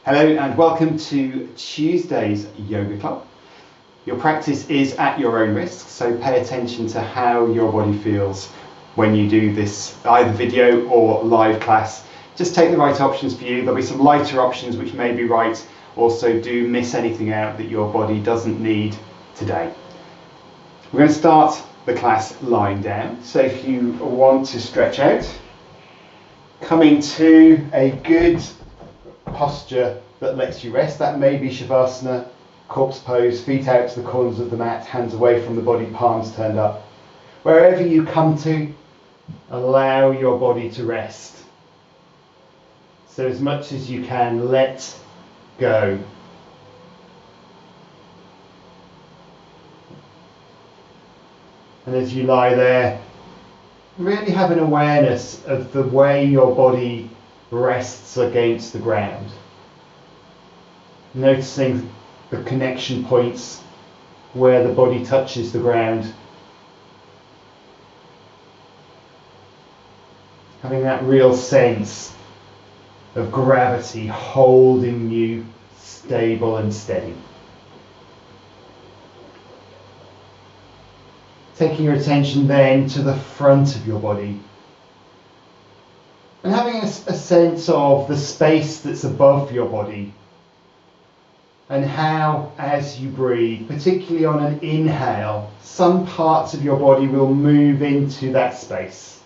Hello and welcome to Tuesday's Yoga Club. Your practice is at your own risk, so pay attention to how your body feels when you do this either video or live class. Just take the right options for you. There'll be some lighter options which may be right. Also, do miss anything out that your body doesn't need today. We're going to start the class lying down, so if you want to stretch out, coming to a good posture that lets you rest. That may be Shavasana, corpse pose, feet out to the corners of the mat, hands away from the body, palms turned up. Wherever you come to, allow your body to rest. So as much as you can, let go. And as you lie there, really have an awareness of the way your body rests against the ground. Noticing the connection points where the body touches the ground. Having that real sense of gravity holding you stable and steady. Taking your attention then to the front of your body. And having a sense of the space that's above your body. And how, as you breathe, particularly on an inhale, some parts of your body will move into that space.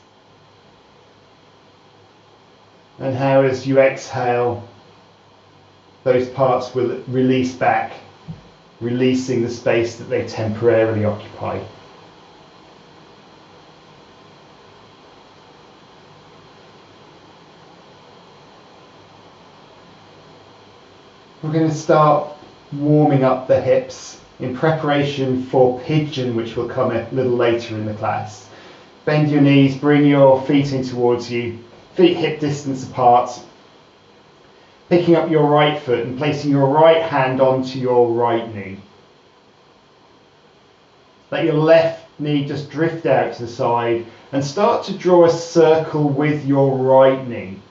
And how, as you exhale, those parts will release back, releasing the space that they temporarily occupy. We're going to start warming up the hips in preparation for pigeon, which will come a little later in the class. Bend your knees, bring your feet in towards you, feet hip distance apart. Picking up your right foot and placing your right hand onto your right knee. Let your left knee just drift out to the side and start to draw a circle with your right knee.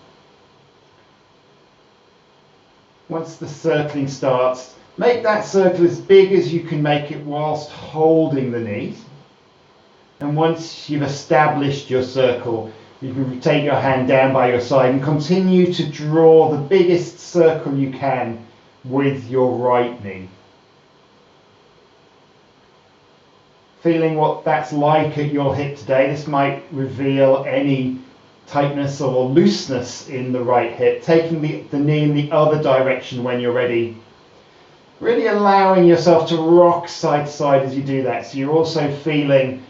Once the circling starts, make that circle as big as you can make it whilst holding the knees. And once you've established your circle, you can take your hand down by your side and continue to draw the biggest circle you can with your right knee. Feeling what that's like at your hip today. This might reveal any tightness or looseness in the right hip, taking the knee in the other direction when you're ready. Really allowing yourself to rock side to side as you do that. So you're also feeling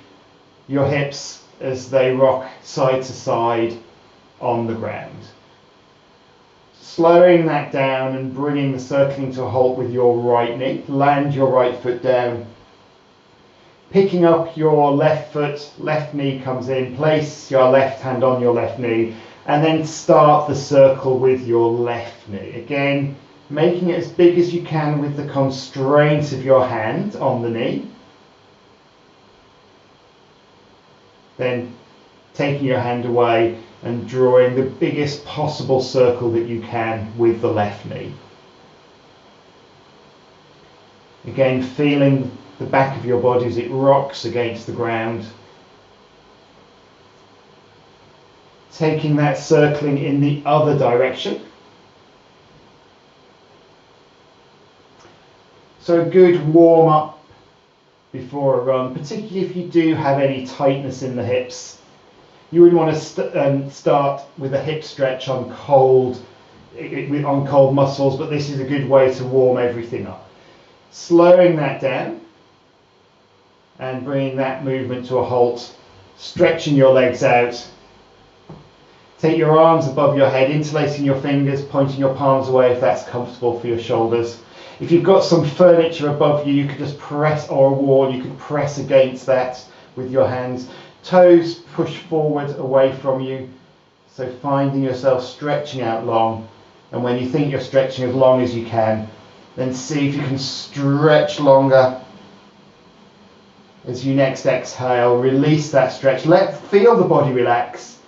your hips as they rock side to side on the ground. Slowing that down and bringing the circling to a halt with your right knee. Land your right foot down. Picking up your left foot, left knee comes in, place your left hand on your left knee, and then start the circle with your left knee. Again, making it as big as you can with the constraint of your hand on the knee. Then taking your hand away and drawing the biggest possible circle that you can with the left knee. Again, feeling the back of your body as it rocks against the ground. Taking that circling in the other direction. So a good warm up before a run, particularly if you do have any tightness in the hips. You would want to start with a hip stretch on cold muscles, but this is a good way to warm everything up. Slowing that down and bringing that movement to a halt, stretching your legs out. Take your arms above your head, interlacing your fingers, pointing your palms away if that's comfortable for your shoulders. If you've got some furniture above you, you could just press, or a wall, you could press against that with your hands. Toes push forward away from you, so finding yourself stretching out long. And when you think you're stretching as long as you can, then see if you can stretch longer. As you next exhale, release that stretch. Feel the body relax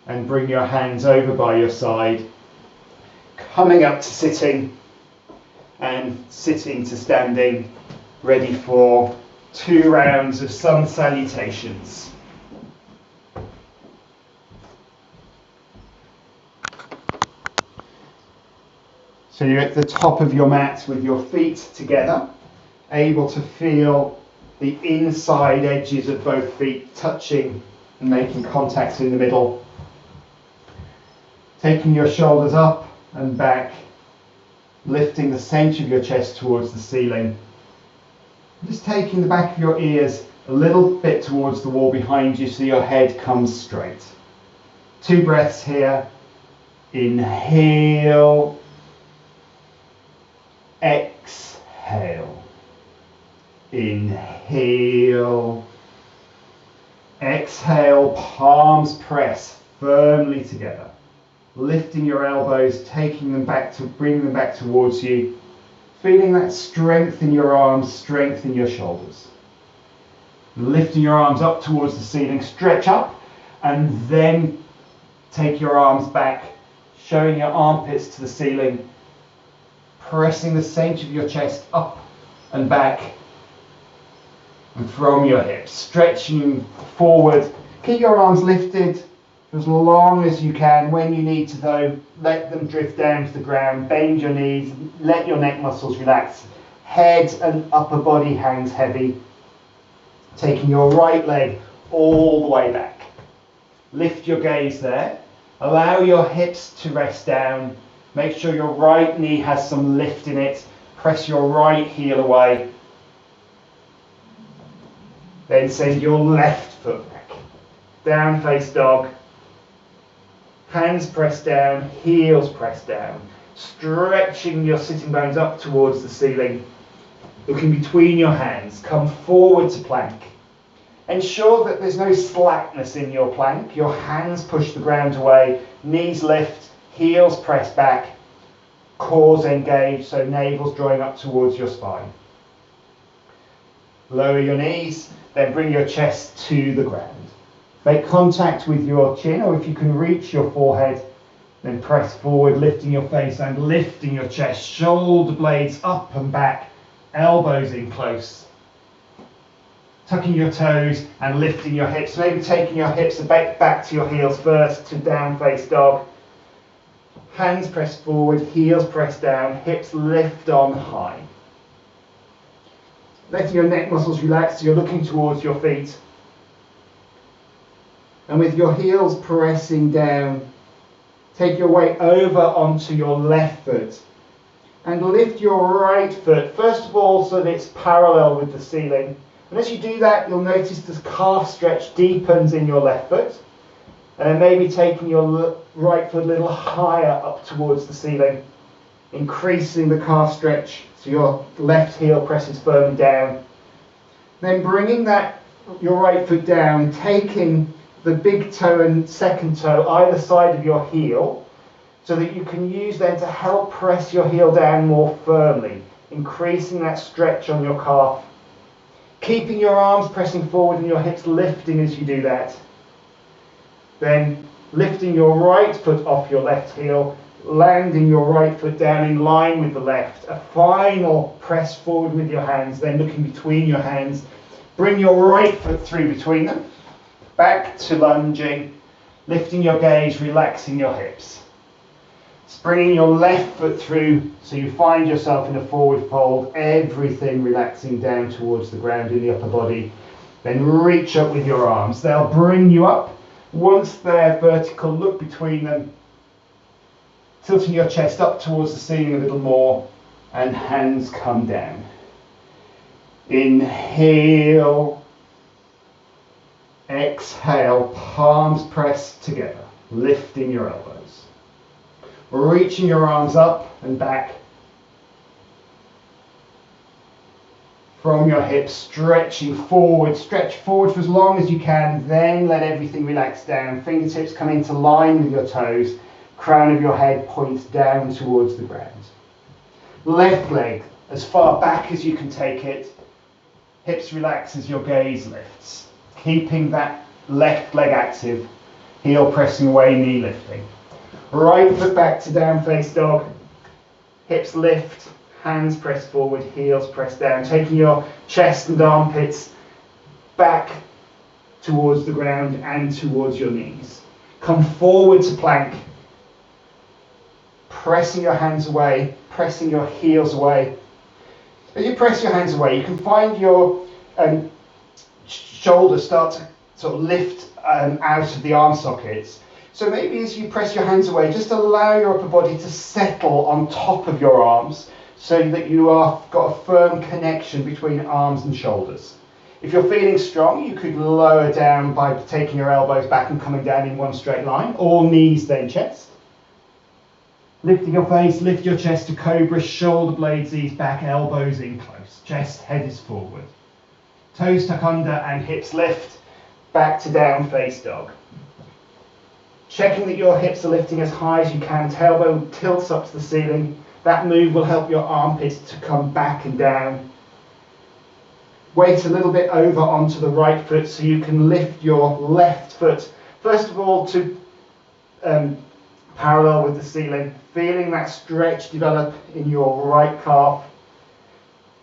and bring your hands over by your side. Coming up to sitting and sitting to standing, ready for 2 rounds of sun salutations. So you're at the top of your mat with your feet together, able to feel the inside edges of both feet touching and making contact in the middle. Taking your shoulders up and back, lifting the centre of your chest towards the ceiling. Just taking the back of your ears a little bit towards the wall behind you so your head comes straight. 2 breaths here. Inhale. Exhale. Inhale. Exhale. Palms press firmly together. Lifting your elbows, taking them back to bring them back towards you. Feeling that strength in your arms, strength in your shoulders. Lifting your arms up towards the ceiling, stretch up, and then take your arms back, showing your armpits to the ceiling, pressing the centre of your chest up and back, and from your hips, stretching forward. Keep your arms lifted for as long as you can. When you need to though, let them drift down to the ground, bend your knees, let your neck muscles relax. Head and upper body hangs heavy. Taking your right leg all the way back. Lift your gaze there. Allow your hips to rest down. Make sure your right knee has some lift in it. Press your right heel away. Then send your left foot back. Down face dog. Hands pressed down, heels pressed down. Stretching your sitting bones up towards the ceiling. Looking between your hands. Come forward to plank. Ensure that there's no slackness in your plank. Your hands push the ground away. Knees lift, heels press back. Cores engaged, so navel's drawing up towards your spine. Lower your knees, then bring your chest to the ground. Make contact with your chin, or if you can reach your forehead, then press forward, lifting your face and lifting your chest. Shoulder blades up and back, elbows in close. Tucking your toes and lifting your hips. Maybe taking your hips back to your heels first to down face dog. Hands press forward, heels press down, hips lift on high. Letting your neck muscles relax so you're looking towards your feet. And with your heels pressing down, take your weight over onto your left foot. And lift your right foot, first of all, so that it's parallel with the ceiling. And as you do that, you'll notice the calf stretch deepens in your left foot. And then maybe taking your right foot a little higher up towards the ceiling, increasing the calf stretch so your left heel presses firmly down. Then bringing your right foot down, taking the big toe and second toe either side of your heel, so that you can use them to help press your heel down more firmly, increasing that stretch on your calf. Keeping your arms pressing forward and your hips lifting as you do that. Then lifting your right foot off your left heel, landing your right foot down in line with the left. A final press forward with your hands, then looking between your hands. Bring your right foot through between them. Back to lunging, lifting your gaze, relaxing your hips. Bringing your left foot through so you find yourself in a forward fold, everything relaxing down towards the ground in the upper body. Then reach up with your arms. They'll bring you up. Once they're vertical, look between them, tilting your chest up towards the ceiling a little more, and hands come down. Inhale. Exhale, palms pressed together, lifting your elbows. Reaching your arms up and back. From your hips, stretching forward. Stretch forward for as long as you can, then let everything relax down. Fingertips come into line with your toes. Crown of your head points down towards the ground. Left leg as far back as you can take it. Hips relax as your gaze lifts. Keeping that left leg active. Heel pressing away, knee lifting. Right foot back to down face dog. Hips lift, hands press forward, heels press down, taking your chest and armpits back towards the ground and towards your knees. Come forward to plank, pressing your hands away, pressing your heels away. As you press your hands away, you can find your shoulders start to sort of lift out of the arm sockets. So maybe as you press your hands away, just allow your upper body to settle on top of your arms so that you have got a firm connection between arms and shoulders. If you're feeling strong, you could lower down by taking your elbows back and coming down in one straight line, or knees then chest. Lifting your face, lift your chest to cobra, shoulder blades ease back, elbows in close, chest, head is forward. Toes tuck under and hips lift, back to down face dog. Checking that your hips are lifting as high as you can, tailbone tilts up to the ceiling. That move will help your armpits to come back and down. Weight a little bit over onto the right foot so you can lift your left foot, first of all to parallel with the ceiling, feeling that stretch develop in your right calf,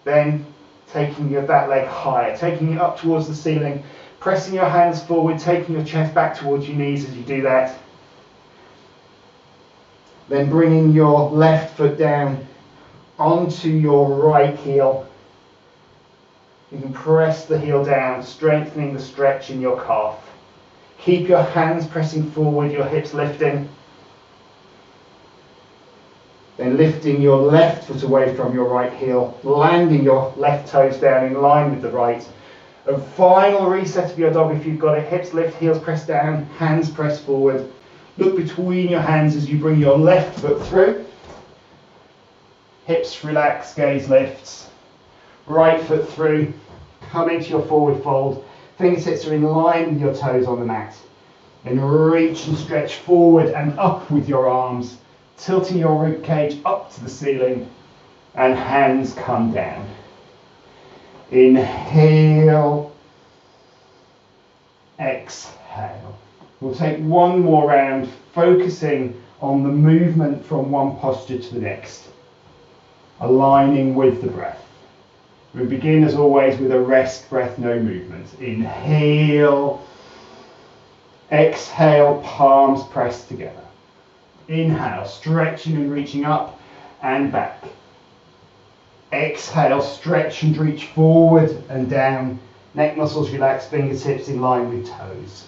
then taking that leg higher, taking it up towards the ceiling, pressing your hands forward, taking your chest back towards your knees as you do that. Then bringing your left foot down onto your right heel. You can press the heel down, strengthening the stretch in your calf. Keep your hands pressing forward, your hips lifting. Then lifting your left foot away from your right heel, landing your left toes down in line with the right. A final reset of your dog if you've got it. Hips lift, heels press down, hands press forward. Look between your hands as you bring your left foot through. Hips relax, gaze lifts. Right foot through, come into your forward fold. Fingertips are in line with your toes on the mat. Then reach and stretch forward and up with your arms, tilting your rib cage up to the ceiling, and hands come down. Inhale, exhale. We'll take one more round, focusing on the movement from one posture to the next, aligning with the breath. We begin as always with a rest breath, no movement. Inhale, exhale, palms pressed together. Inhale, stretching and reaching up and back. Exhale, stretch and reach forward and down. Neck muscles relax, fingertips in line with toes.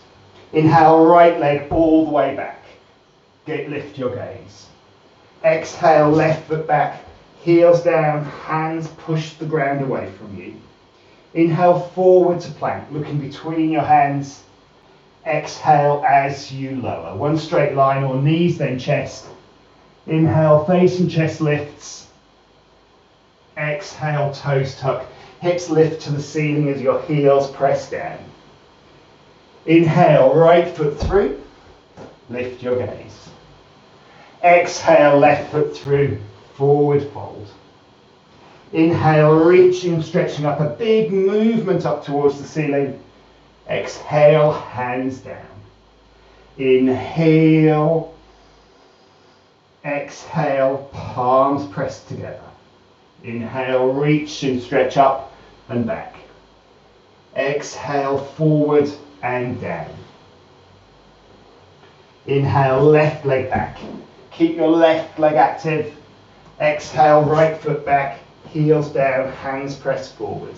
Inhale, right leg all the way back. Lift your gaze. Exhale, left foot back, heels down, hands push the ground away from you. Inhale, forward to plank, looking between your hands. Exhale as you lower. One straight line, or knees then chest. Inhale, face and chest lifts. Exhale, toes tuck. Hips lift to the ceiling as your heels press down. Inhale, right foot through. Lift your gaze. Exhale, left foot through. Forward fold. Inhale, reaching and stretching up. A big movement up towards the ceiling. Exhale, hands down. Inhale. Exhale, palms pressed together. Inhale, reach and stretch up and back. Exhale, forward and down. Inhale, left leg back. Keep your left leg active. Exhale, right foot back, heels down, hands pressed forward.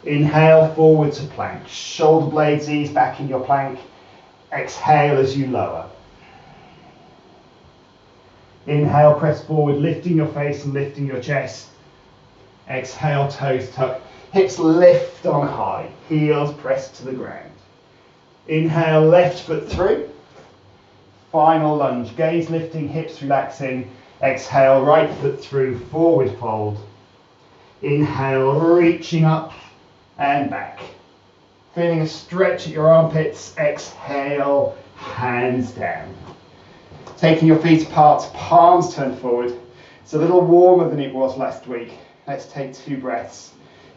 Inhale, forward to plank. Shoulder blades ease back in your plank. Exhale as you lower. Inhale, press forward, lifting your face and lifting your chest. Exhale, toes tuck. Hips lift on high, heels pressed to the ground. Inhale, left foot through. Final lunge, gaze lifting, hips relaxing. Exhale, right foot through, forward fold. Inhale, reaching up and back. Feeling a stretch at your armpits. Exhale, hands down. Taking your feet apart, palms turned forward. It's a little warmer than it was last week. Let's take 2 breaths.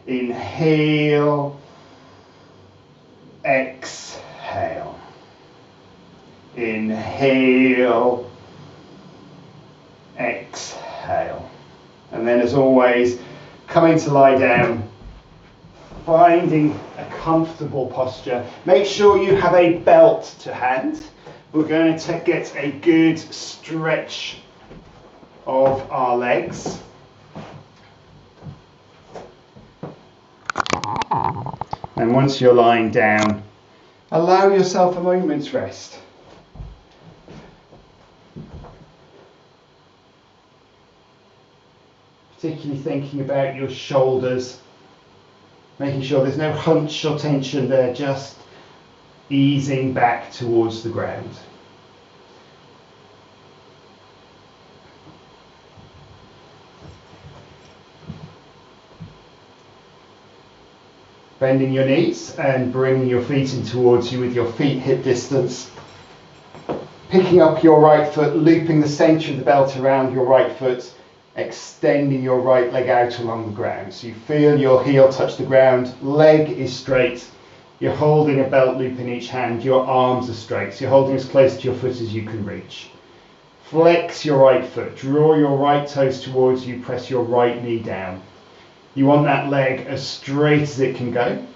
Inhale, exhale. Inhale, exhale. And then as always, coming to lie down, finding a comfortable posture. Make sure you have a belt to hand. We're going to get a good stretch of our legs. And once you're lying down, allow yourself a moment's rest. Particularly thinking about your shoulders, making sure there's no hunch or tension there, just easing back towards the ground. Bending your knees and bringing your feet in towards you with your feet hip distance. Picking up your right foot, looping the centre of the belt around your right foot, extending your right leg out along the ground. So you feel your heel touch the ground, leg is straight, you're holding a belt loop in each hand, your arms are straight, so you're holding as close to your foot as you can reach. Flex your right foot, draw your right toes towards you, press your right knee down. You want that leg as straight as it can go.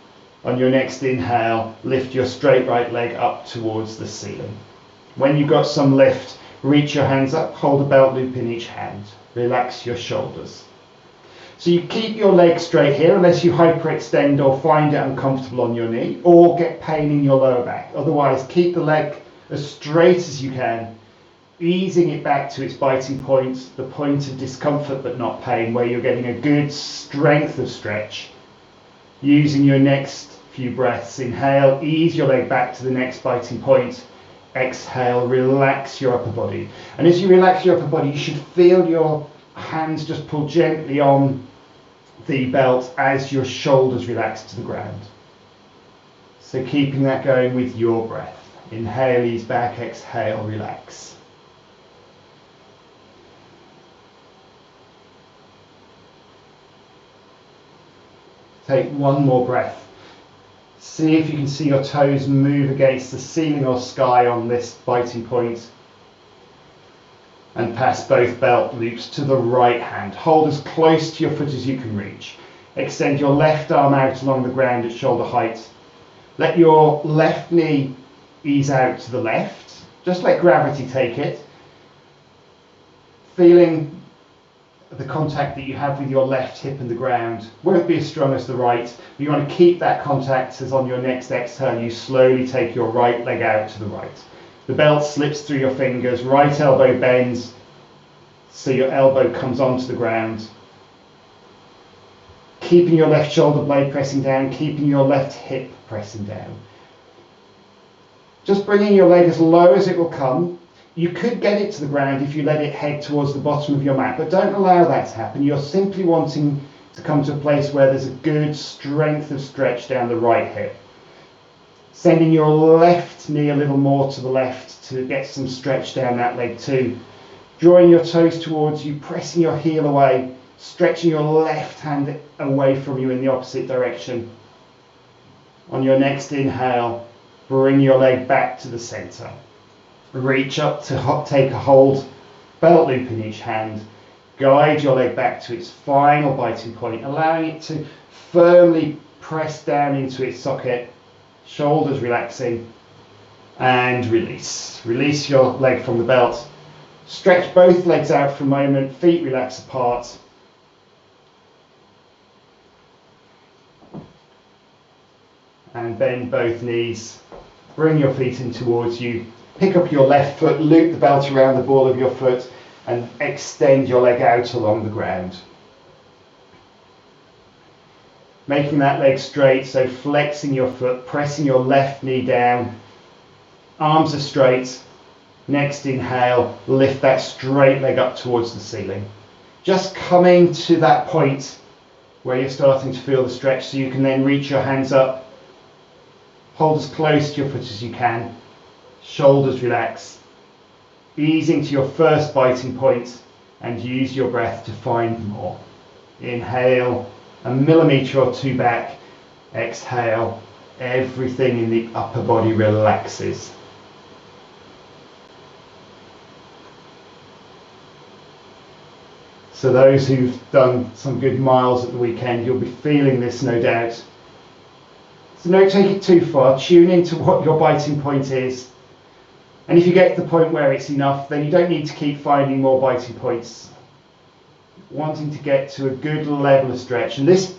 On your next inhale, lift your straight right leg up towards the ceiling. When you've got some lift, reach your hands up, hold a belt loop in each hand. Relax your shoulders. So you keep your leg straight here unless you hyperextend or find it uncomfortable on your knee or get pain in your lower back. Otherwise, keep the leg as straight as you can, easing it back to its biting point, the point of discomfort but not pain, where you're getting a good strength of stretch. Using your next few breaths, inhale, ease your leg back to the next biting point. Exhale, relax your upper body. And as you relax your upper body, you should feel your hands just pull gently on the belt as your shoulders relax to the ground. So keeping that going with your breath. Inhale, ease back, exhale, relax. Take one more breath. See if you can see your toes move against the ceiling or sky on this biting point. And pass both belt loops to the right hand. Hold as close to your foot as you can reach. Extend your left arm out along the ground at shoulder height. Let your left knee ease out to the left. Just let gravity take it. Feeling the contact that you have with your left hip and the ground won't be as strong as the right, but you want to keep that contact as on your next exhale you slowly take your right leg out to the right. The belt slips through your fingers, right elbow bends so your elbow comes onto the ground. Keeping your left shoulder blade pressing down, keeping your left hip pressing down. Just bringing your leg as low as it will come. You could get it to the ground if you let it head towards the bottom of your mat, but don't allow that to happen. You're simply wanting to come to a place where there's a good strength of stretch down the right hip. Sending your left knee a little more to the left to get some stretch down that leg too. Drawing your toes towards you, pressing your heel away, stretching your left hand away from you in the opposite direction. On your next inhale, bring your leg back to the center. Reach up to take a hold, belt loop in each hand. Guide your leg back to its final biting point, allowing it to firmly press down into its socket, shoulders relaxing, and release. Release your leg from the belt. Stretch both legs out for a moment, feet relax apart. And bend both knees. Bring your feet in towards you. Pick up your left foot, loop the belt around the ball of your foot, and extend your leg out along the ground. Making that leg straight, so flexing your foot, pressing your left knee down. Arms are straight. Next inhale, lift that straight leg up towards the ceiling. Just coming to that point where you're starting to feel the stretch, so you can then reach your hands up. Hold as close to your foot as you can. Shoulders relax, easing to your first biting point, and use your breath to find more. Inhale, a millimetre or two back. Exhale, everything in the upper body relaxes. So those who've done some good miles at the weekend, you'll be feeling this no doubt. So don't take it too far, tune into what your biting point is. And if you get to the point where it's enough, then you don't need to keep finding more biting points. Wanting to get to a good level of stretch. And this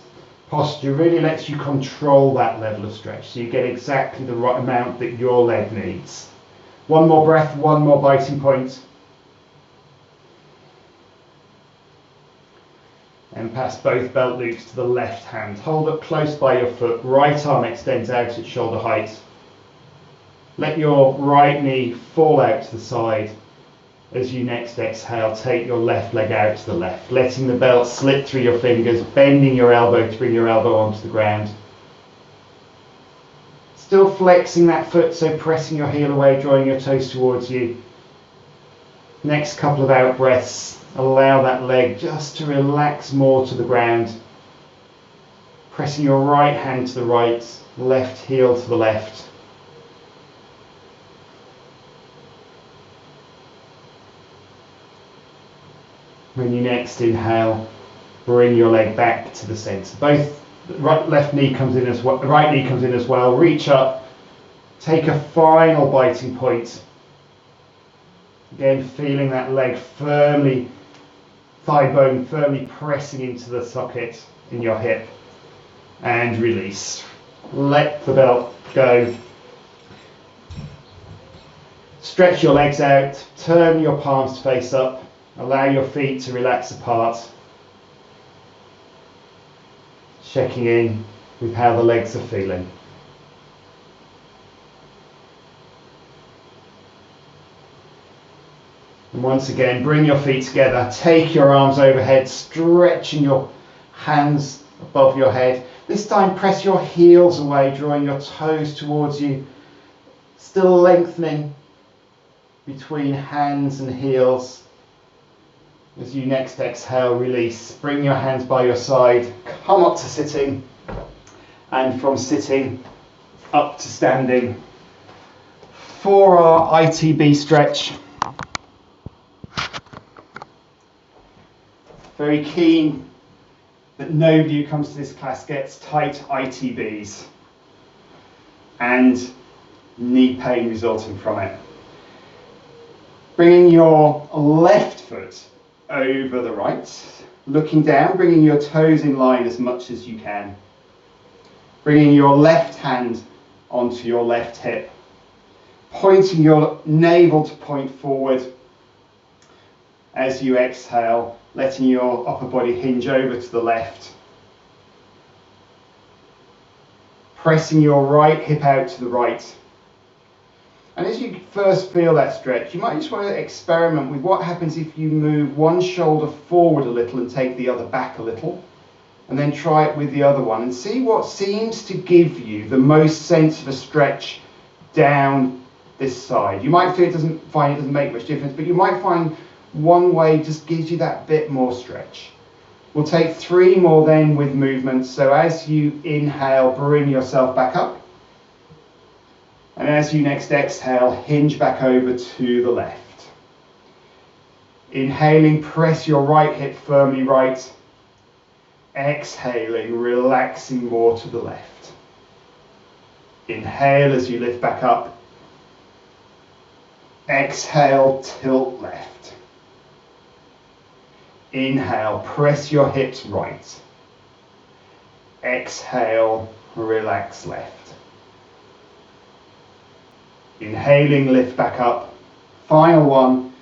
posture really lets you control that level of stretch, so you get exactly the right amount that your leg needs. One more breath, one more biting point. And pass both belt loops to the left hand. Hold up close by your foot, right arm extends out at shoulder height. Let your right knee fall out to the side. As you next exhale, take your left leg out to the left, letting the belt slip through your fingers, bending your elbow to bring your elbow onto the ground. Still flexing that foot, so pressing your heel away, drawing your toes towards you. Next couple of out breaths, allow that leg just to relax more to the ground. Pressing your right hand to the right, left heel to the left. When you next inhale, bring your leg back to the centre. Both right knee comes in as well. The right knee comes in as well. Reach up, take a final biting point. Again, feeling that leg firmly, thigh bone firmly pressing into the socket in your hip, and release. Let the belt go. Stretch your legs out. Turn your palms to face up. Allow your feet to relax apart. Checking in with how the legs are feeling. And once again, bring your feet together. Take your arms overhead, stretching your hands above your head. This time press your heels away, drawing your toes towards you. Still lengthening between hands and heels. As you next exhale, release. Bring your hands by your side, come up to sitting, and from sitting up to standing. For our ITB stretch, very keen that nobody who comes to this class gets tight ITBs and knee pain resulting from it. Bringing your left foot over the right, looking down, bringing your toes in line as much as you can. Bringing your left hand onto your left hip, pointing your navel to point forward. As you exhale, letting your upper body hinge over to the left. Pressing your right hip out to the right. And as you first feel that stretch, you might just want to experiment with what happens if you move one shoulder forward a little and take the other back a little, and then try it with the other one and see what seems to give you the most sense of a stretch down this side. You might feel it doesn't make much difference, but you might find one way just gives you that bit more stretch. We'll take 3 more then with movements. So as you inhale, bring yourself back up. And as you next exhale, hinge back over to the left. Inhaling, press your right hip firmly right. Exhaling, relaxing more to the left. Inhale as you lift back up. Exhale, tilt left. Inhale, press your hips right. Exhale, relax left. Inhaling, lift back up. Final one.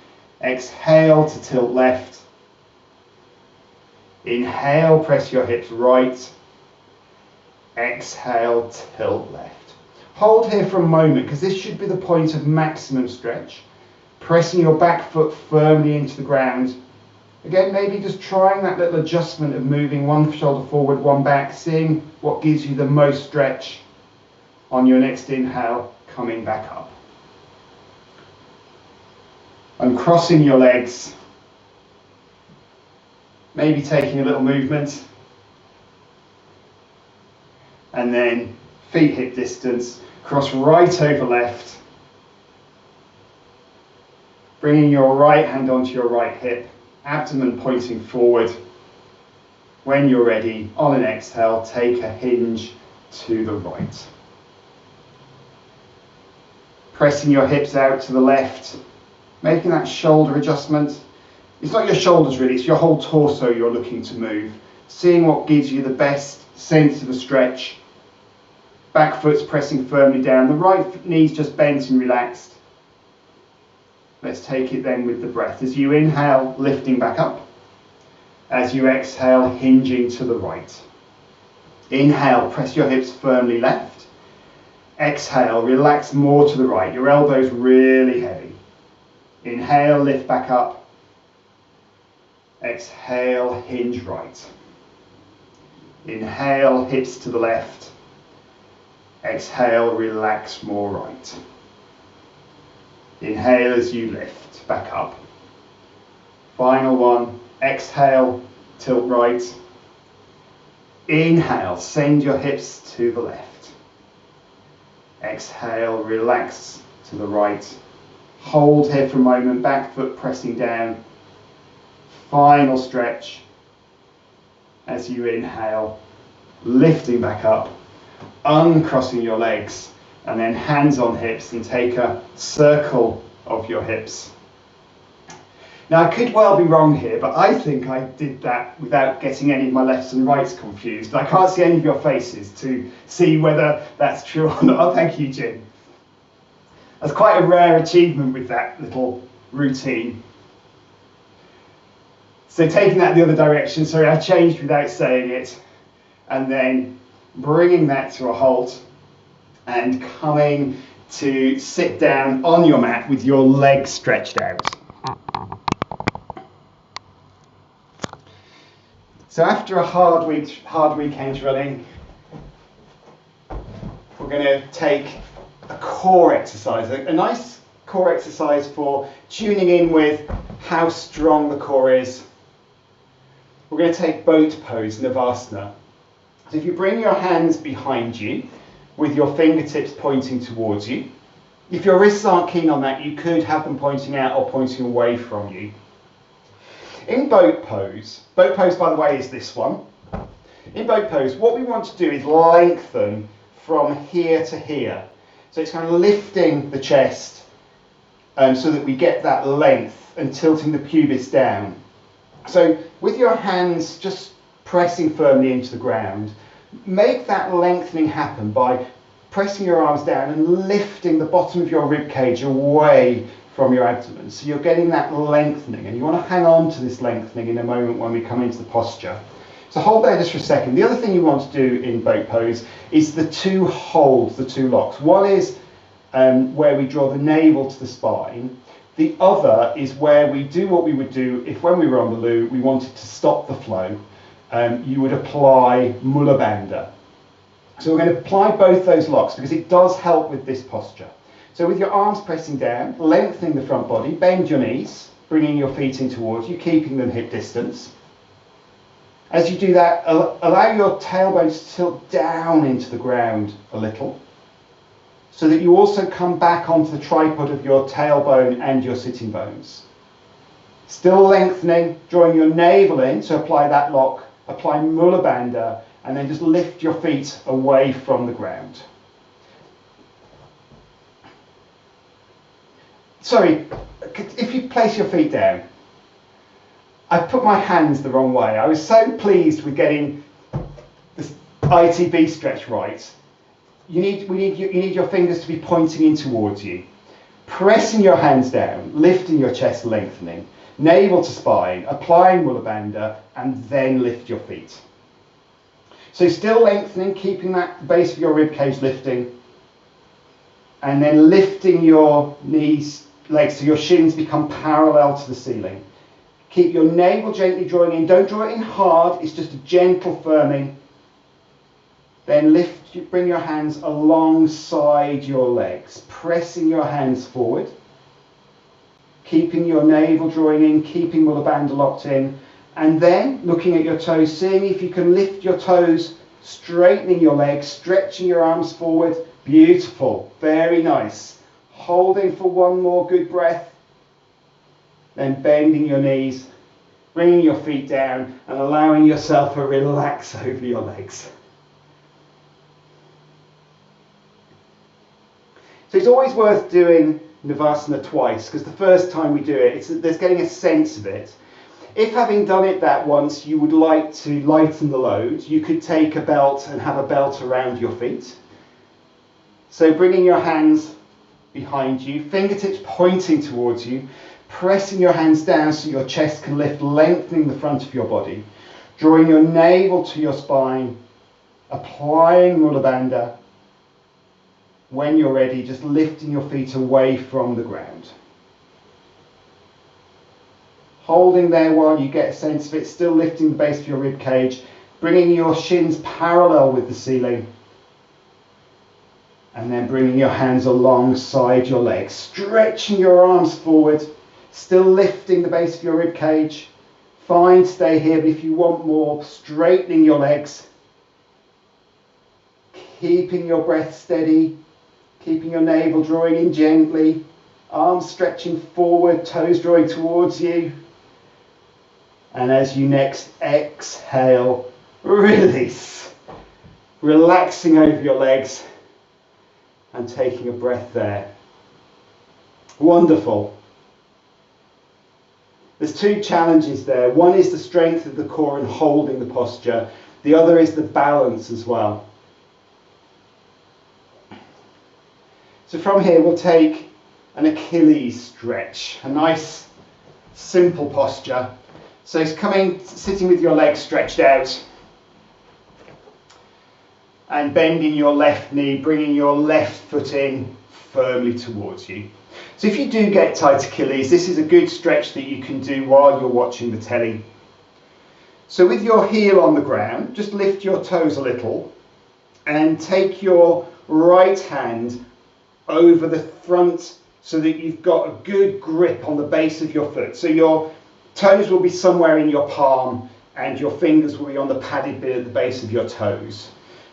Exhale to tilt left. Inhale, press your hips right. Exhale, tilt left. Hold here for a moment, because this should be the point of maximum stretch. Pressing your back foot firmly into the ground. Again, maybe just trying that little adjustment of moving one shoulder forward, one back, seeing what gives you the most stretch on your next inhale, coming back up. Uncrossing your legs, maybe taking a little movement, and then feet hip distance, cross right over left, bringing your right hand onto your right hip, abdomen pointing forward. When you're ready, on an exhale, take a hinge to the right. Pressing your hips out to the left, making that shoulder adjustment. It's not your shoulders really, it's your whole torso you're looking to move. Seeing what gives you the best sense of a stretch. Back foot's pressing firmly down, the right knee's just bent and relaxed. Let's take it then with the breath. As you inhale, lifting back up. As you exhale, hinging to the right. Inhale, press your hips firmly left. Exhale, relax more to the right. Your elbows really heavy. Inhale, lift back up. Exhale, hinge right. Inhale, hips to the left. Exhale, relax more right. Inhale as you lift back up. Final one. Exhale, tilt right. Inhale, send your hips to the left. Exhale, relax to the right. Hold here for a moment, back foot pressing down. Final stretch. As you inhale, lifting back up, uncrossing your legs, and then hands on hips and take a circle of your hips. Now I could well be wrong here, but I think I did that without getting any of my lefts and rights confused. I can't see any of your faces to see whether that's true or not. Oh, thank you, Jim. That's quite a rare achievement with that little routine. So taking that the other direction, sorry, I changed without saying it, and then bringing that to a halt and coming to sit down on your mat with your legs stretched out. So after a hard weekend running, we're going to take a core exercise, a nice core exercise for tuning in with how strong the core is. We're going to take boat pose, Navasana. So if you bring your hands behind you with your fingertips pointing towards you, if your wrists aren't keen on that, you could have them pointing out or pointing away from you. In boat pose by the way is this one. In boat pose, what we want to do is lengthen from here to here. So it's kind of lifting the chest so that we get that length and tilting the pubis down. So with your hands just pressing firmly into the ground, make that lengthening happen by pressing your arms down and lifting the bottom of your rib cage away from your abdomen. So you're getting that lengthening, and you want to hang on to this lengthening in a moment when we come into the posture. So hold there just for a second. The other thing you want to do in boat pose is the two holds, the two locks. One is where we draw the navel to the spine. The other is where we do what we would do if when we were on the loo we wanted to stop the flow. You would apply Mula Bandha. So we're going to apply both those locks because it does help with this posture. So with your arms pressing down, lengthening the front body, bend your knees, bringing your feet in towards you, keeping them hip distance. As you do that, allow your tailbone to tilt down into the ground a little, so that you also come back onto the tripod of your tailbone and your sitting bones. Still lengthening, drawing your navel in, so apply that lock, apply Mula Bandha, and then just lift your feet away from the ground. Sorry, if you place your feet down. I put my hands the wrong way. I was so pleased with getting this ITB stretch right. You need your fingers to be pointing in towards you. Pressing your hands down, lifting your chest, lengthening. Navel to spine, applying Mula Bandha, and then lift your feet. So still lengthening, keeping that base of your rib cage lifting, and then lifting your knees, legs, so your shins become parallel to the ceiling. Keep your navel gently drawing in. Don't draw it in hard, it's just a gentle firming. Then bring your hands alongside your legs, pressing your hands forward. Keeping your navel drawing in, keeping Mula Bandha locked in. And then looking at your toes, seeing if you can lift your toes, straightening your legs, stretching your arms forward. Beautiful, very nice. Holding for one more good breath. Then bending your knees bringing your feet down and allowing yourself to relax over your legs. So it's always worth doing Navasana twice, because the first time we do it, there's getting a sense of it. If having done it that once, you would like to lighten the load, you could take a belt and have a belt around your feet. So bringing your hands behind you, fingertips pointing towards you, pressing your hands down so your chest can lift, lengthening the front of your body, drawing your navel to your spine, applying Mula Bandha. When you're ready, just lifting your feet away from the ground. Holding there while you get a sense of it, still lifting the base of your rib cage, bringing your shins parallel with the ceiling, and then bringing your hands alongside your legs, stretching your arms forward, still lifting the base of your rib cage. Fine, stay here, but if you want more, straightening your legs, keeping your breath steady, keeping your navel drawing in gently, arms stretching forward, toes drawing towards you. And as you next exhale, release, relaxing over your legs and taking a breath there. Wonderful. There's two challenges there. One is the strength of the core and holding the posture. The other is the balance as well. So from here we'll take an Achilles stretch, a nice simple posture. So it's sitting with your legs stretched out and bending your left knee, bringing your left foot in firmly towards you. So if you do get tight Achilles, this is a good stretch that you can do while you're watching the telly. So with your heel on the ground, just lift your toes a little and take your right hand over the front so that you've got a good grip on the base of your foot. So your toes will be somewhere in your palm and your fingers will be on the padded bit at the base of your toes.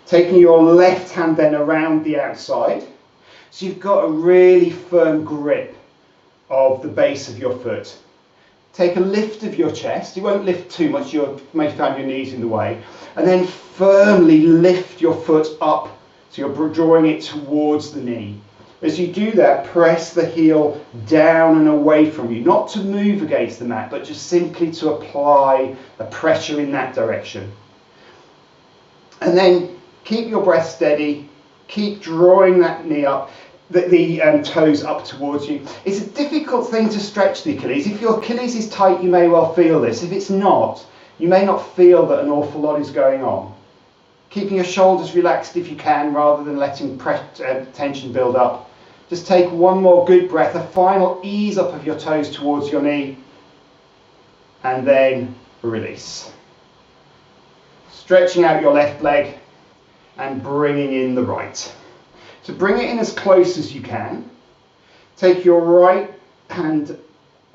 Taking your left hand then around the outside. So you've got a really firm grip of the base of your foot. Take a lift of your chest. You won't lift too much, you may find your knees in the way. And then firmly lift your foot up so you're drawing it towards the knee. As you do that, press the heel down and away from you, not to move against the mat, but just simply to apply a pressure in that direction. And then keep your breath steady, keep drawing that knee up, the toes up towards you. It's a difficult thing to stretch the Achilles. If your Achilles is tight, you may well feel this. If it's not, you may not feel that an awful lot is going on. Keeping your shoulders relaxed if you can, rather than letting tension build up. Just take one more good breath, a final ease up of your toes towards your knee, and then release. Stretching out your left leg and bringing in the right. So bring it in as close as you can. Take your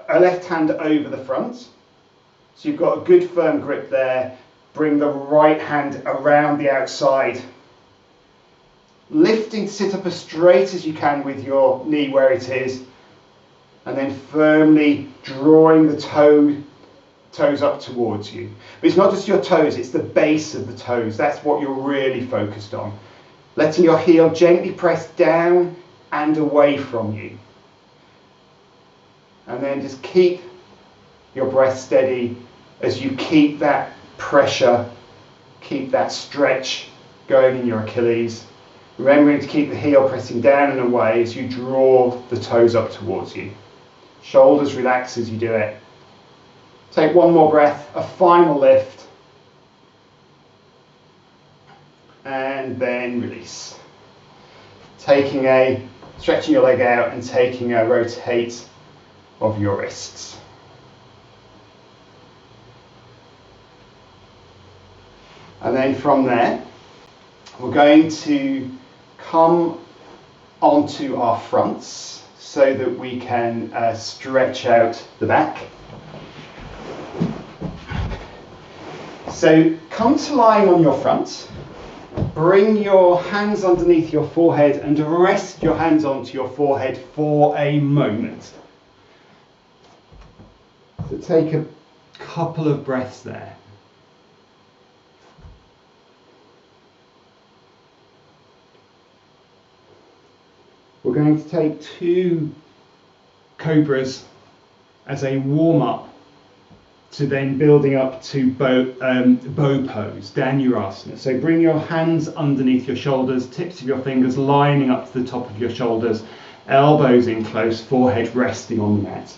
left hand over the front. So you've got a good firm grip there. Bring the right hand around the outside. Lifting to sit up as straight as you can with your knee where it is, and then firmly drawing the toes up towards you. But it's not just your toes, it's the base of the toes. That's what you're really focused on. Letting your heel gently press down and away from you. And then just keep your breath steady as you keep that pressure, keep that stretch going in your Achilles. Remembering to keep the heel pressing down and away as you draw the toes up towards you. Shoulders relax as you do it. Take one more breath, a final lift. And then release. Stretching your leg out and taking a rotate of your wrists. And then from there, we're going to come onto our fronts so that we can stretch out the back. So come to lying on your front. Bring your hands underneath your forehead and rest your hands onto your forehead for a moment. So take a Couple of breaths there. We're going to take 2 cobras as a warm-up to then building up to bow pose, Dhanurasana. So bring your hands underneath your shoulders, tips of your fingers lining up to the top of your shoulders, elbows in close, forehead resting on the mat.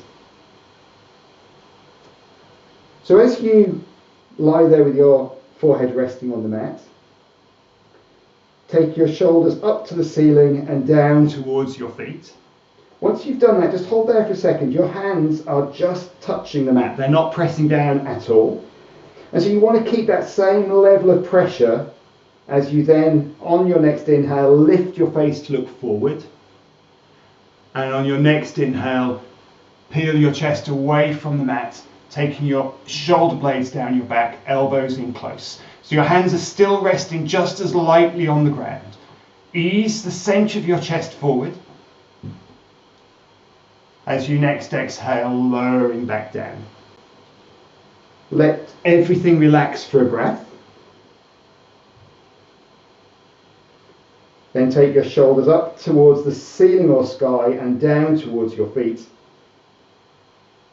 So as you lie there with your forehead resting on the mat, take your shoulders up to the ceiling and down towards your feet. Once you've done that, just hold there for a second. Your hands are just touching the mat. They're not pressing down at all. And so you want to keep that same level of pressure as you then, on your next inhale, lift your face to look forward. And on your next inhale, peel your chest away from the mat, taking your shoulder blades down your back, elbows in close. So your hands are still resting just as lightly on the ground. Ease the centre of your chest forward. As you next exhale, lowering back down. Let everything relax for a breath. Then take your shoulders up towards the ceiling or sky and down towards your feet.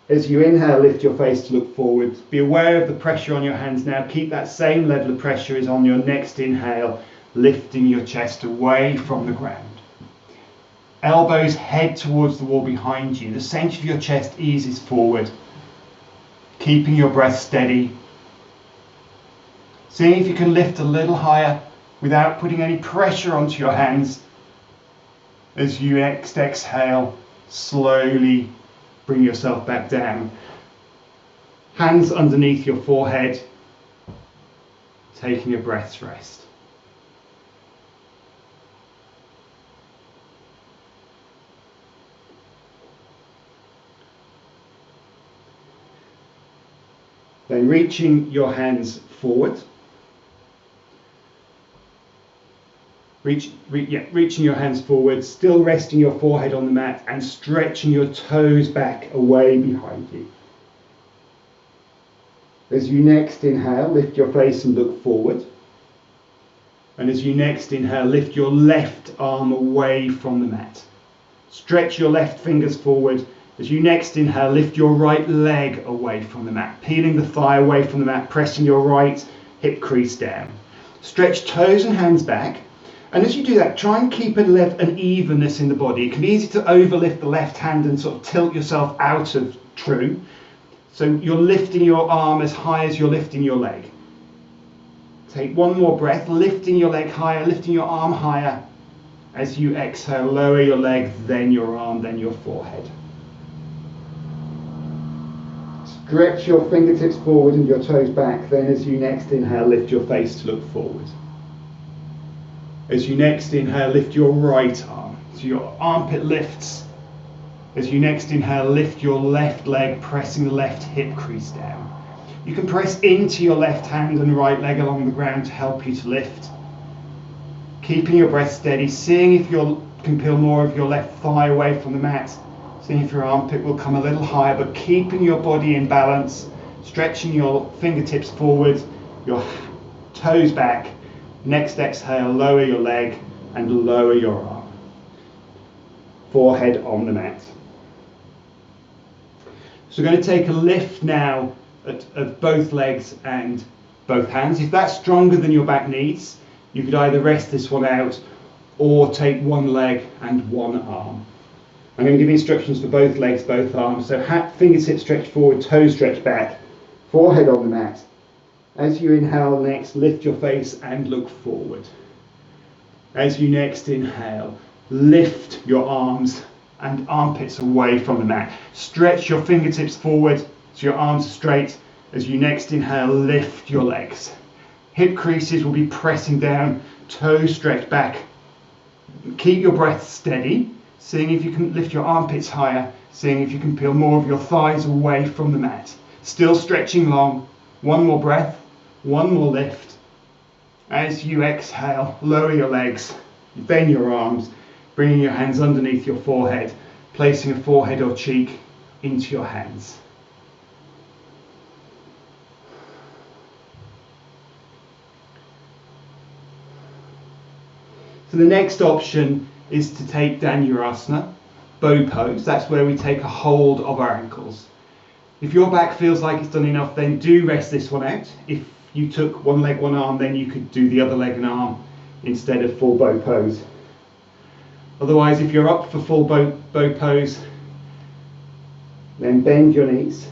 As you inhale, lift your face to look forward. Be aware of the pressure on your hands now. Keep that same level of pressure as on your next inhale, lifting your chest away from the ground. Elbows head towards the wall behind you. The centre of your chest eases forward, keeping your breath steady. Seeing if you can lift a little higher without putting any pressure onto your hands. As you exhale, slowly bring yourself back down. Hands underneath your forehead, taking a breath's rest. Then reaching your hands forward. Reaching your hands forward, still resting your forehead on the mat and stretching your toes back away behind you. As you next inhale, lift your face and look forward. And as you next inhale, lift your left arm away from the mat. Stretch your left fingers forward. As you next inhale, lift your right leg away from the mat, peeling the thigh away from the mat, pressing your right hip crease down. Stretch toes and hands back. And as you do that, try and keep an evenness in the body. It can be easy to overlift the left hand and sort of tilt yourself out of true. So you're lifting your arm as high as you're lifting your leg. Take one more breath, lifting your leg higher, lifting your arm higher. As you exhale, lower your leg, then your arm, then your forehead. Stretch your fingertips forward and your toes back. Then as you next inhale, lift your face to look forward. As you next inhale, lift your right arm. So your armpit lifts. As you next inhale, lift your left leg, pressing the left hip crease down. You can press into your left hand and right leg along the ground to help you to lift. Keeping your breath steady, seeing if you can peel more of your left thigh away from the mat. Seeing if your armpit will come a little higher, but keeping your body in balance, stretching your fingertips forward, your toes back. Next exhale, lower your leg and lower your arm. Forehead on the mat. So we're going to take a lift now of both legs and both hands. If that's stronger than your back needs, you could either rest this one out or take one leg and one arm. I'm going to give instructions for both legs, both arms. So fingertips stretched forward, toes stretched back, forehead on the mat. As you inhale next, lift your face and look forward. As you next inhale, lift your arms and armpits away from the mat. Stretch your fingertips forward so your arms are straight. As you next inhale, lift your legs. Hip creases will be pressing down, toes stretched back. Keep your breath steady, seeing if you can lift your armpits higher, seeing if you can peel more of your thighs away from the mat. Still stretching long. One more breath, one more lift. As you exhale, lower your legs, bend your arms, bringing your hands underneath your forehead, placing a forehead or cheek into your hands. So the next option is to take Dhanurasana, bow pose. That's where we take a hold of our ankles. If your back feels like it's done enough, then do rest this one out. If you took one leg, one arm, then you could do the other leg and arm instead of full bow pose. Otherwise, if you're up for full bow pose, then bend your knees.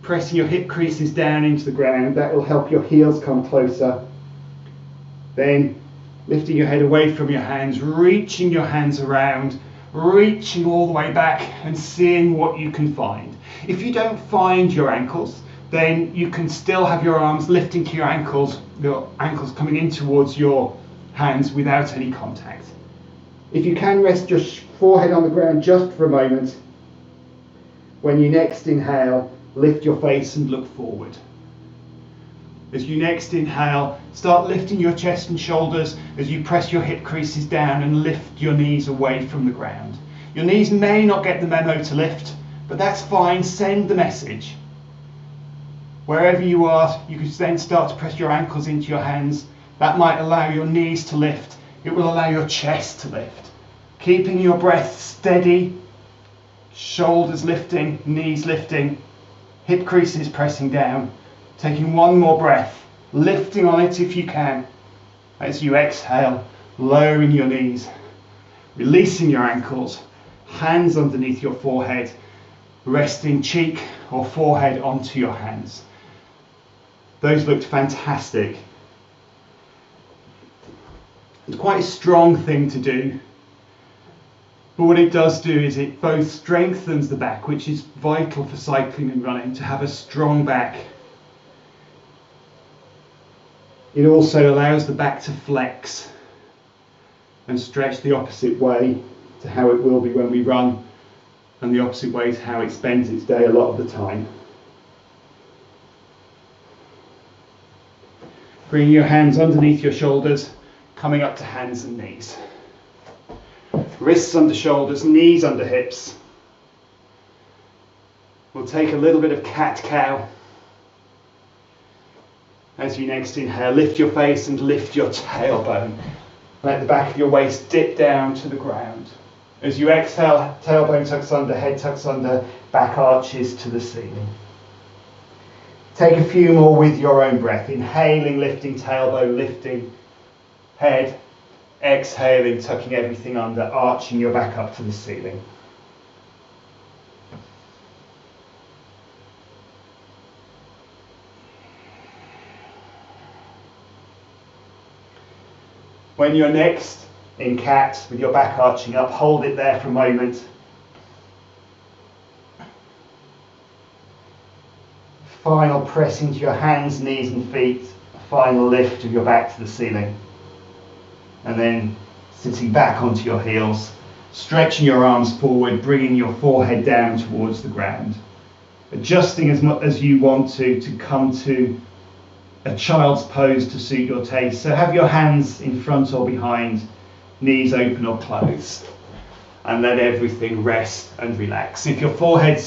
Pressing your hip creases down into the ground, that will help your heels come closer. Then lifting your head away from your hands, reaching your hands around, reaching all the way back and seeing what you can find. If you don't find your ankles, then you can still have your arms lifting to your ankles coming in towards your hands without any contact. If you can, rest your forehead on the ground just for a moment. When you next inhale, lift your face and look forward. As you next inhale, start lifting your chest and shoulders as you press your hip creases down and lift your knees away from the ground. Your knees may not get the memo to lift, but that's fine. Send the message. Wherever you are, you can then start to press your ankles into your hands. That might allow your knees to lift. It will allow your chest to lift. Keeping your breath steady, shoulders lifting, knees lifting, hip creases pressing down. Taking one more breath, lifting on it if you can. As you exhale, lowering your knees, releasing your ankles, hands underneath your forehead, resting cheek or forehead onto your hands. Those looked fantastic. It's quite a strong thing to do, but what it does do is it both strengthens the back, which is vital for cycling and running, to have a strong back. It also allows the back to flex and stretch the opposite way to how it will be when we run, and the opposite way to how it spends its day a lot of the time. Bringing your hands underneath your shoulders, coming up to hands and knees. Wrists under shoulders, knees under hips. We'll take a little bit of cat-cow. As you next inhale, lift your face and lift your tailbone. Let the back of your waist dip down to the ground. As you exhale, tailbone tucks under, head tucks under, back arches to the ceiling. Take a few more with your own breath. Inhaling, lifting tailbone, lifting head. Exhaling, tucking everything under, arching your back up to the ceiling. When you're next in cat, with your back arching up, hold it there for a moment. Final press into your hands, knees and feet. Final lift of your back to the ceiling. And then sitting back onto your heels, stretching your arms forward, bringing your forehead down towards the ground. Adjusting as much as you want to come to a child's pose to suit your taste. So have your hands in front or behind, knees open or closed, and let everything rest and relax. If your forehead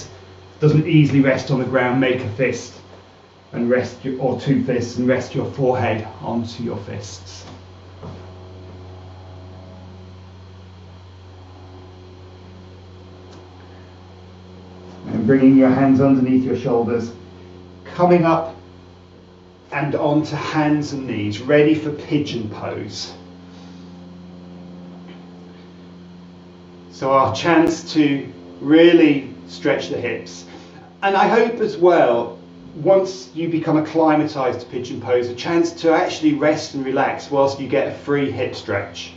doesn't easily rest on the ground, make a fist and rest or two fists and rest your forehead onto your fists. And bringing your hands underneath your shoulders, coming up and onto hands and knees, ready for pigeon pose. So our chance to really stretch the hips. And I hope as well, once you become acclimatized to pigeon pose, a chance to actually rest and relax whilst you get a free hip stretch.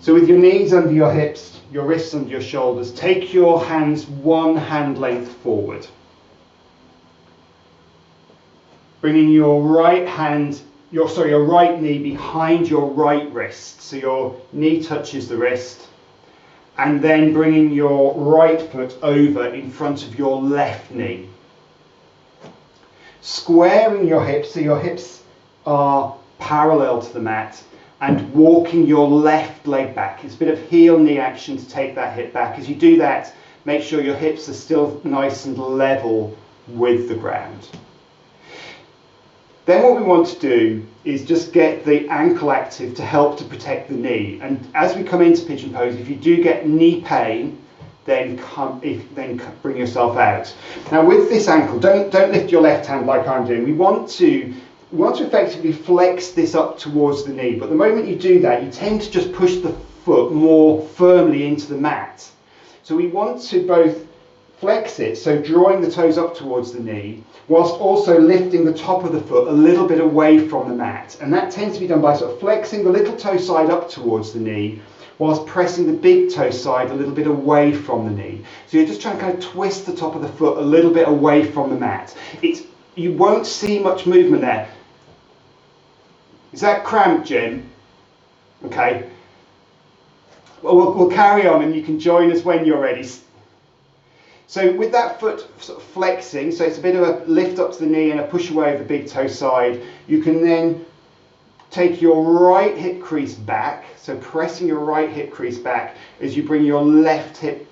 So with your knees under your hips, your wrists under your shoulders, take your hands one hand length forward. Bringing your right knee behind your right wrist, so your knee touches the wrist, and then bringing your right foot over in front of your left knee. Squaring your hips so your hips are parallel to the mat, and walking your left leg back. It's a bit of heel knee action to take that hip back. As you do that, make sure your hips are still nice and level with the ground. Then what we want to do is just get the ankle active to help to protect the knee. And as we come into pigeon pose, if you do get knee pain, then bring yourself out. Now with this ankle, don't lift your left hand like I'm doing. We want to effectively flex this up towards the knee, but the moment you do that, you tend to just push the foot more firmly into the mat. So we want to both flex it, so drawing the toes up towards the knee, whilst also lifting the top of the foot a little bit away from the mat. And that tends to be done by sort of flexing the little toe side up towards the knee, whilst pressing the big toe side a little bit away from the knee. So you're just trying to kind of twist the top of the foot a little bit away from the mat. You won't see much movement there. Is that cramped, Jim? Okay. Well, we'll carry on and you can join us when you're ready. So with that foot sort of flexing, so it's a bit of a lift up to the knee and a push away of the big toe side, you can then take your right hip crease back, so pressing your right hip crease back as you bring your left hip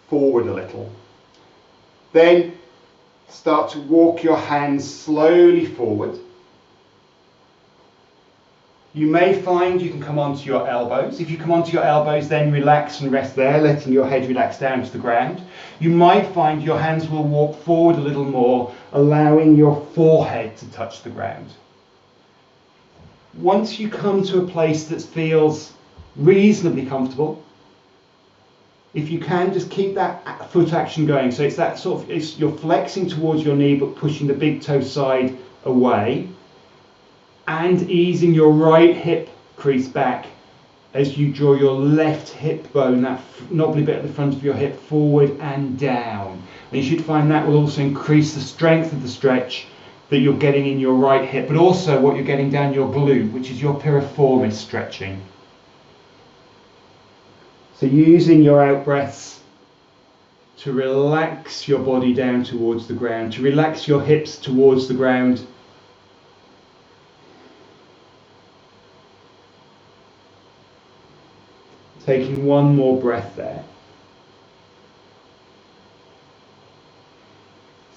forward a little. Then start to walk your hands slowly forward. You may find you can come onto your elbows. If you come onto your elbows, then relax and rest there, letting your head relax down to the ground. You might find your hands will walk forward a little more, allowing your forehead to touch the ground. Once you come to a place that feels reasonably comfortable, if you can, just keep that foot action going. So it's that sort of, you're flexing towards your knee, but pushing the big toe side away, and easing your right hip crease back as you draw your left hip bone, that knobbly bit at the front of your hip, forward and down. And you should find that will also increase the strength of the stretch that you're getting in your right hip, but also what you're getting down your glute, which is your piriformis stretching. So using your out breaths to relax your body down towards the ground, to relax your hips towards the ground. Taking one more breath there.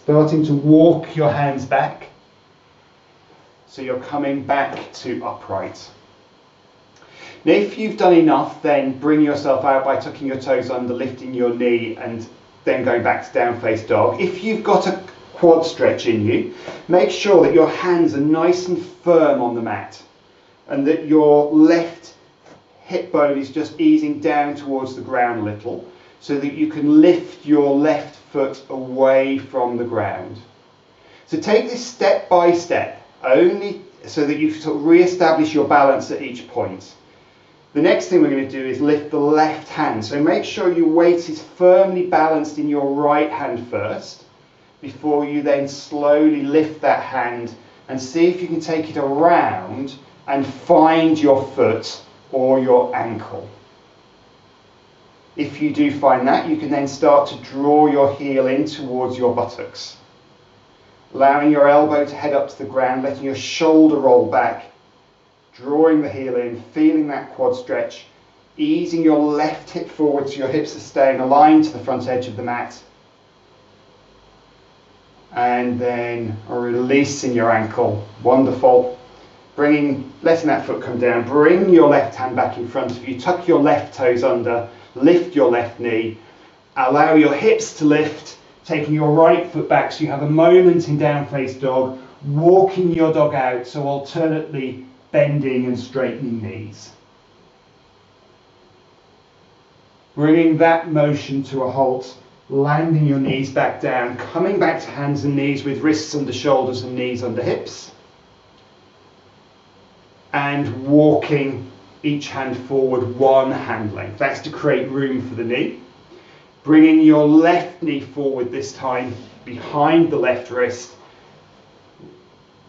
Starting to walk your hands back. So you're coming back to upright. Now if you've done enough, then bring yourself out by tucking your toes under, lifting your knee and then going back to down face dog. If you've got a quad stretch in you, make sure that your hands are nice and firm on the mat and that your left hip bone is just easing down towards the ground a little so that you can lift your left foot away from the ground. So take this step by step, only so that you sort of re-establish your balance at each point. The next thing we're going to do is lift the left hand. So make sure your weight is firmly balanced in your right hand first, before you then slowly lift that hand and see if you can take it around and find your foot or your ankle. If you do find that, you can then start to draw your heel in towards your buttocks, allowing your elbow to head up to the ground, letting your shoulder roll back, drawing the heel in, feeling that quad stretch, easing your left hip forward so your hips are staying aligned to the front edge of the mat, and then releasing your ankle. Wonderful. Letting that foot come down, bring your left hand back in front of you, tuck your left toes under, lift your left knee, allow your hips to lift, taking your right foot back so you have a moment in down face dog, walking your dog out, so alternately bending and straightening knees. Bringing that motion to a halt, landing your knees back down, coming back to hands and knees with wrists under shoulders and knees under hips, and walking each hand forward one hand length. That's to create room for the knee. Bringing your left knee forward this time behind the left wrist.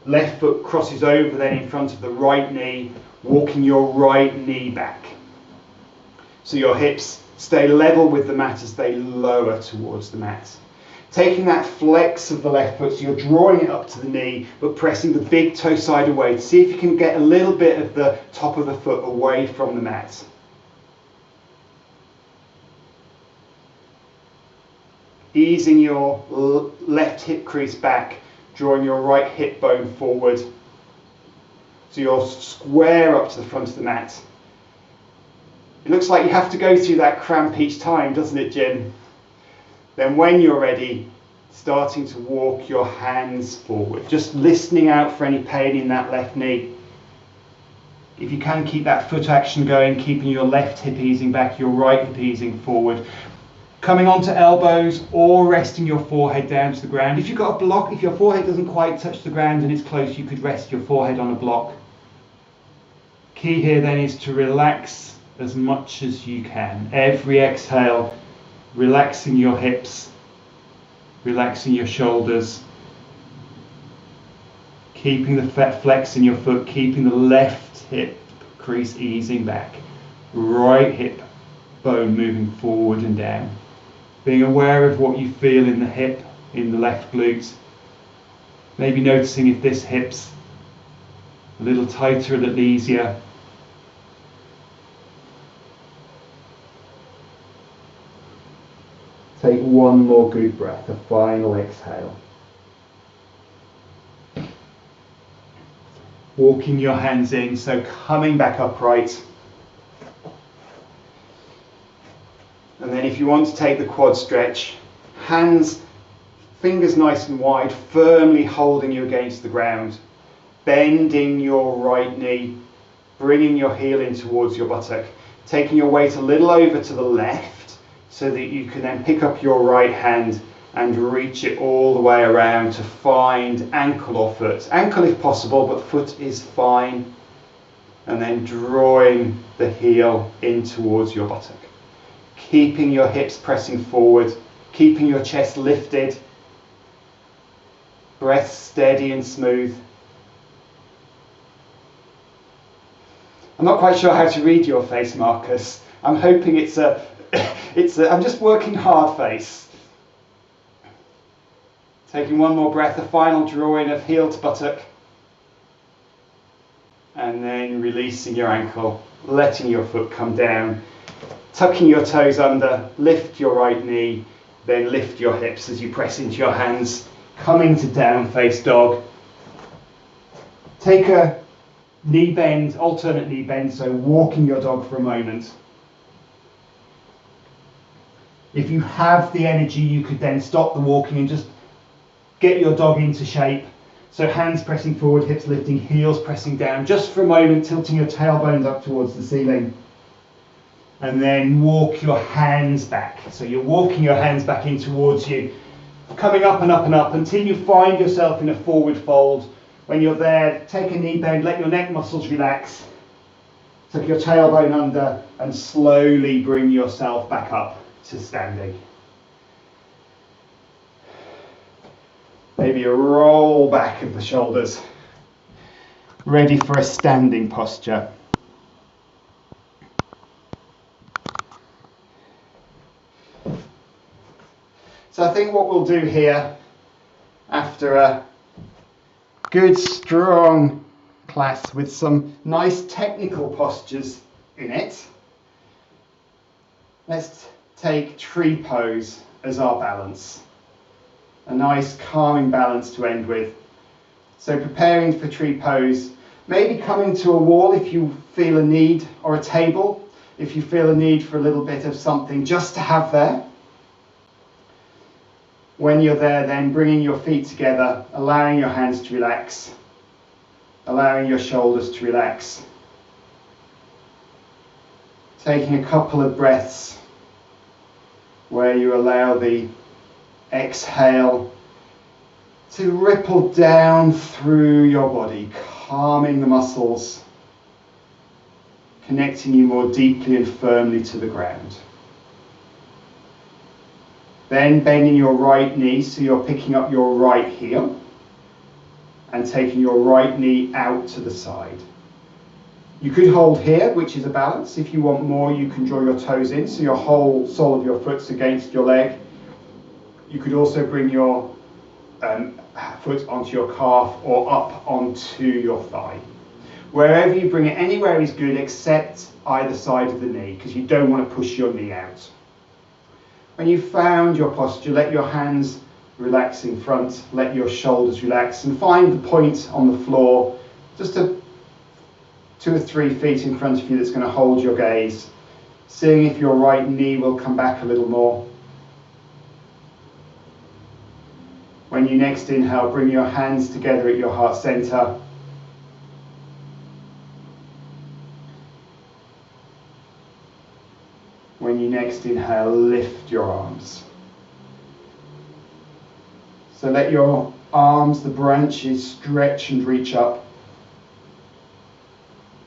Left foot crosses over then in front of the right knee, walking your right knee back. So your hips stay level with the mat as they lower towards the mat. Taking that flex of the left foot, so you're drawing it up to the knee, but pressing the big toe side away to see if you can get a little bit of the top of the foot away from the mat. Easing your left hip crease back, drawing your right hip bone forward. So you're square up to the front of the mat. It looks like you have to go through that cramp each time, doesn't it, Jim? Then when you're ready, starting to walk your hands forward, just listening out for any pain in that left knee. If you can, keep that foot action going, keeping your left hip easing back, your right hip easing forward. Coming onto elbows or resting your forehead down to the ground. If you've got a block, if your forehead doesn't quite touch the ground and it's close, you could rest your forehead on a block. Key here then is to relax as much as you can. Every exhale, relaxing your hips, relaxing your shoulders, keeping the flex in your foot, keeping the left hip crease easing back, right hip bone moving forward and down. Being aware of what you feel in the hip, in the left glute. Maybe noticing if this hip's a little tighter, a little easier. Take one more good breath, a final exhale. Walking your hands in, so coming back upright. And then if you want to take the quad stretch, hands, fingers nice and wide, firmly holding you against the ground. Bending your right knee, bringing your heel in towards your buttock. Taking your weight a little over to the left so that you can then pick up your right hand and reach it all the way around to find ankle or foot. Ankle if possible, but foot is fine. And then drawing the heel in towards your buttock. Keeping your hips pressing forward, keeping your chest lifted, breath steady and smooth. I'm not quite sure how to read your face, Marcus. I'm hoping I'm just working hard face. Taking one more breath, a final drawing of heel to buttock. And then releasing your ankle, letting your foot come down. Tucking your toes under, lift your right knee, then lift your hips as you press into your hands, coming to down face dog. Take a knee bend, alternate knee bend, so walking your dog for a moment. If you have the energy, you could then stop the walking and just get your dog into shape. So hands pressing forward, hips lifting, heels pressing down, just for a moment, tilting your tailbone up towards the ceiling. And then walk your hands back. So you're walking your hands back in towards you, coming up and up and up until you find yourself in a forward fold. When you're there, take a knee bend, let your neck muscles relax. Tuck your tailbone under and slowly bring yourself back up to standing. Maybe a roll back of the shoulders. Ready for a standing posture. So I think what we'll do here, after a good strong class with some nice technical postures in it, let's take tree pose as our balance. A nice calming balance to end with. So preparing for tree pose, maybe coming to a wall if you feel a need, or a table if you feel a need for a little bit of something just to have there. When you're there, then bringing your feet together, allowing your hands to relax, allowing your shoulders to relax. Taking a couple of breaths where you allow the exhale to ripple down through your body, calming the muscles, connecting you more deeply and firmly to the ground. Then bending your right knee so you're picking up your right heel and taking your right knee out to the side. You could hold here, which is a balance. If you want more, you can draw your toes in so your whole sole of your foot's against your leg. You could also bring your foot onto your calf or up onto your thigh. Wherever you bring it, anywhere is good except either side of the knee, because you don't want to push your knee out. When you've found your posture, let your hands Relax in front, let your shoulders relax, and find the point on the floor, just 2 or 3 feet in front of you, that's going to hold your gaze. Seeing if your right knee will come back a little more. When you next inhale, bring your hands together at your heart center. When you next inhale, lift your arms. So let your arms, the branches, stretch and reach up.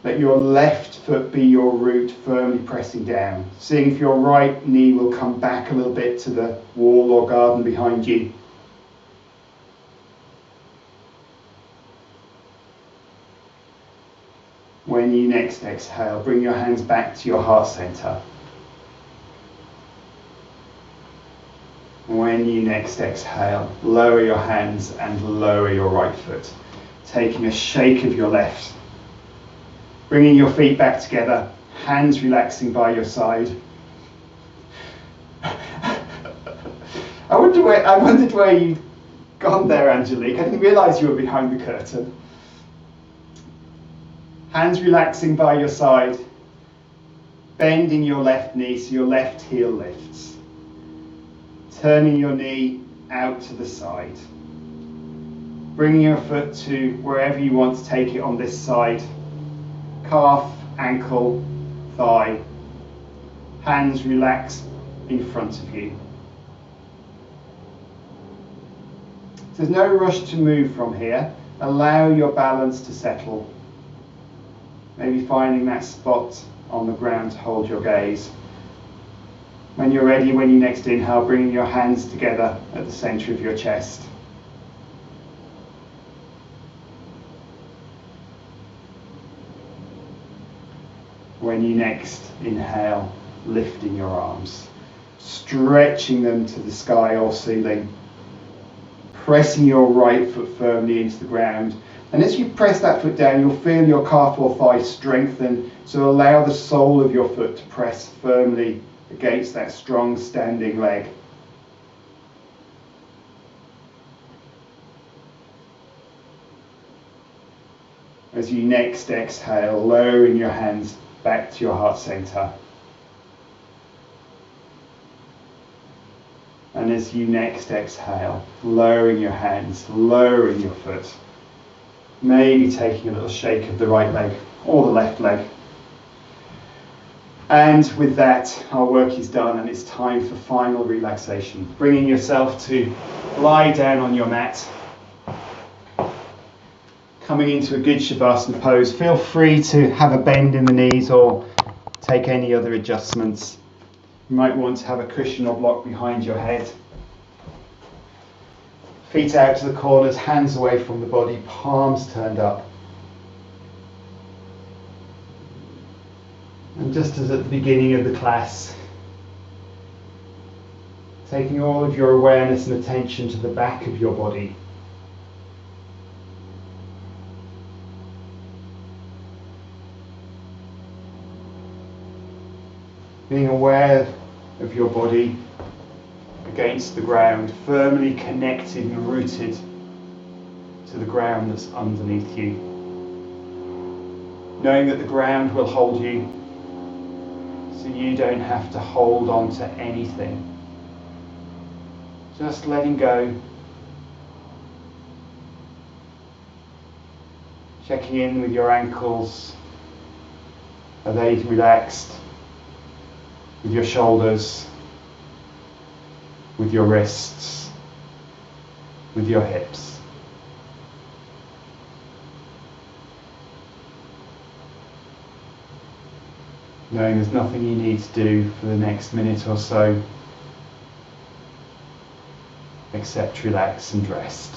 Let your left foot be your root, firmly pressing down. Seeing if your right knee will come back a little bit to the wall or garden behind you. When you next exhale, bring your hands back to your heart center. When you next exhale, lower your hands and lower your right foot, taking a shake of your left. Bringing your feet back together, hands relaxing by your side. I wondered where you'd gone there, Angelique. I didn't realise you were behind the curtain. Hands relaxing by your side, bending your left knee so your left heel lifts. Turning your knee out to the side. Bringing your foot to wherever you want to take it on this side. Calf, ankle, thigh. Hands relax in front of you. There's no rush to move from here. Allow your balance to settle. Maybe finding that spot on the ground to hold your gaze. When you're ready, when you next inhale, bringing your hands together at the center of your chest. When you next inhale, lifting your arms, stretching them to the sky or ceiling, pressing your right foot firmly into the ground. And as you press that foot down, you'll feel your calf or thigh strengthen, so allow the sole of your foot to press firmly against that strong standing leg. As you next exhale, lowering your hands back to your heart center. And as you next exhale, lowering your hands, lowering your foot. Maybe taking a little shake of the right leg or the left leg. And with that, our work is done and it's time for final relaxation. Bringing yourself to lie down on your mat. Coming into a good Shavasana pose. Feel free to have a bend in the knees or take any other adjustments. You might want to have a cushion or block behind your head. Feet out to the corners, hands away from the body, palms turned up. And just as at the beginning of the class, taking all of your awareness and attention to the back of your body. Being aware of your body against the ground, firmly connected and rooted to the ground that's underneath you. Knowing that the ground will hold you, so you don't have to hold on to anything. Just letting go. Checking in with your ankles. Are they relaxed? With your shoulders, with your wrists, with your hips. Knowing there's nothing you need to do for the next minute or so except relax and rest.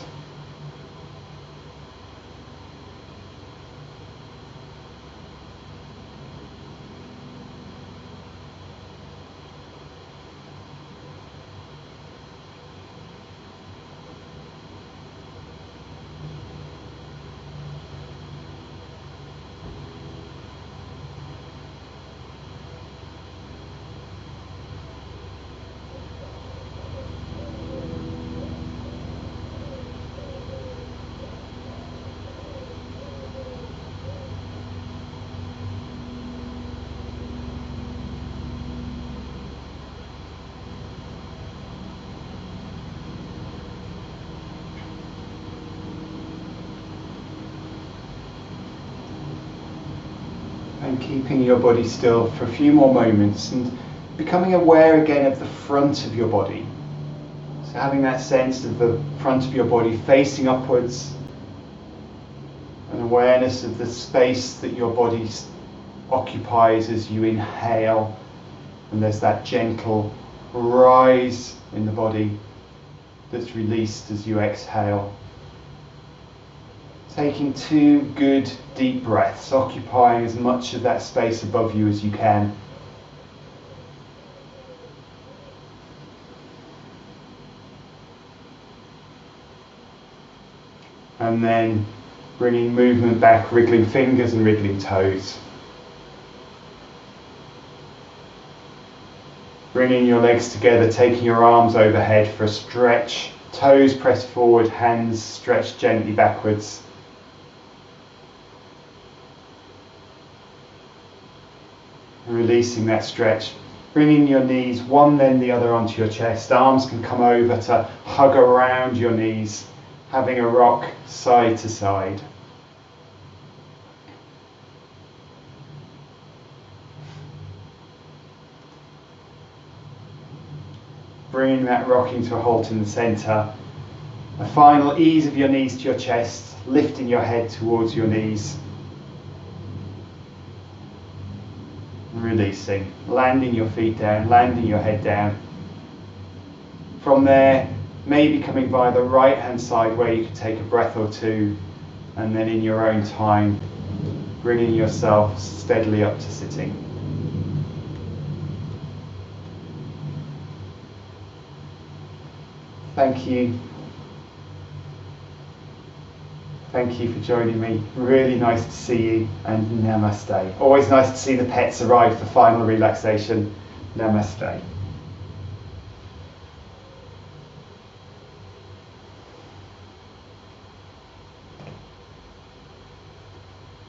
And keeping your body still for a few more moments and becoming aware again of the front of your body. So having that sense of the front of your body facing upwards, an awareness of the space that your body occupies as you inhale, and there's that gentle rise in the body that's released as you exhale. Taking 2 good deep breaths, occupying as much of that space above you as you can. And then bringing movement back, wriggling fingers and wriggling toes. Bringing your legs together, taking your arms overhead for a stretch. Toes pressed forward, hands stretched gently backwards. Releasing that stretch. Bringing your knees one then the other onto your chest. Arms can come over to hug around your knees, having a rock side to side. Bringing that rocking to a halt in the centre. A final ease of your knees to your chest, lifting your head towards your knees. Releasing, landing your feet down, landing your head down. From there, maybe coming by the right hand side where you can take a breath or two, and then in your own time, bringing yourself steadily up to sitting. Thank you. Thank you for joining me. Really nice to see you, and namaste. Always nice to see the pets arrive for final relaxation. Namaste.